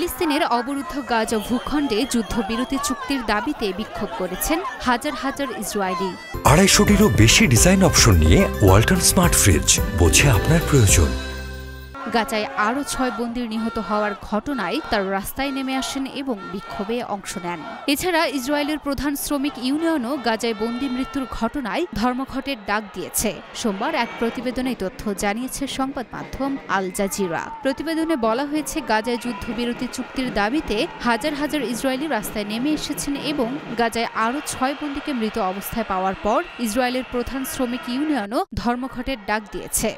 ফিলিস্তিনের অবরুদ্ধ গাজা ভূখণ্ডে যুদ্ধবিরতি চুক্তির দাবিতে বিক্ষোভ করেছেন হাজার হাজার ইসরায়েলি। 250-টিরও বেশি ডিজাইন অপশন নিয়ে ওয়ালটন স্মার্ট ফ্রিজ, বোঝে আপনার প্রয়োজন। গাজায় আরও 6 বন্দীর নিহত হওয়ার ঘটনায় তার রাস্তায় নেমে আসেন এবং বিক্ষোভে অংশ নেন। এছাড়া ইসরায়েলের প্রধান শ্রমিক ইউনিয়নও গাজায় বন্দী মৃত্যুর ঘটনায় ধর্মঘটের ডাক দিয়েছে। সোমবার এক প্রতিবেদনে তথ্য জানিয়েছে সংবাদ মাধ্যম আল জাজিরা। প্রতিবেদনে বলা হয়েছে, গাজায় যুদ্ধবিরতি চুক্তির দাবিতে হাজার হাজার ইসরায়েলি রাস্তায় নেমে এসেছেন এবং গাজায় আরও 6 বন্দীকে মৃত অবস্থায় পাওয়ার পর ইসরায়েলের প্রধান শ্রমিক ইউনিয়নও ধর্মঘটের ডাক দিয়েছে।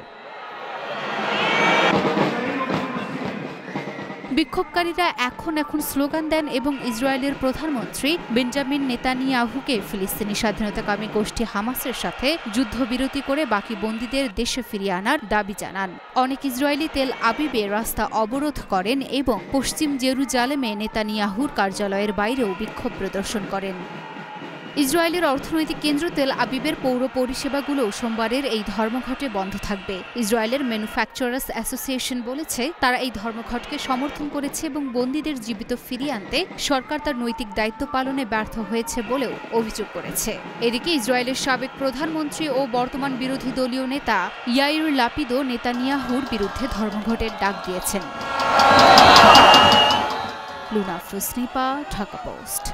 বিক্ষোভকারীরা এখন স্লোগান দেন এবং ইসরায়েলের প্রধানমন্ত্রী বেঞ্জামিন নেতানিয়াহুকে ফিলিস্তিনি স্বাধীনতাকামী গোষ্ঠী হামাসের সাথে যুদ্ধবিরতি করে বাকি বন্দীদের দেশে ফিরিয়ে আনার দাবি জানান। অনেক ইসরায়েলি তেল আবিবে রাস্তা অবরোধ করেন এবং পশ্চিম জেরুজালেমে নেতানিয়াহুর কার্যালয়ের বাইরেও বিক্ষোভ প্রদর্শন করেন। ইসরায়েলের অর্থনৈতিক কেন্দ্র তেল আবিবের পৌর পরিষেবাগুলো সোমবারের এই ধর্মঘটে বন্ধ থাকবে। ইসরায়েলের ম্যানুফ্যাকচারার্স অ্যাসোসিয়েশন বলেছে, তারা এই ধর্মঘটকে সমর্থন করেছে এবং বন্দীদের জীবিত ফিরিয়ে আনতে সরকার তার নৈতিক দায়িত্ব পালনে ব্যর্থ হয়েছে বলেও অভিযোগ করেছে। এদিকে ইসরায়েলের সাবেক প্রধানমন্ত্রী ও বর্তমান বিরোধী দলীয় নেতা ইয়াইর লাপিদও নেতানিয়াহুর বিরুদ্ধে ধর্মঘটের ডাক দিয়েছেন। লুনা ফ্রুসনিপা, ঢাকা পোস্ট।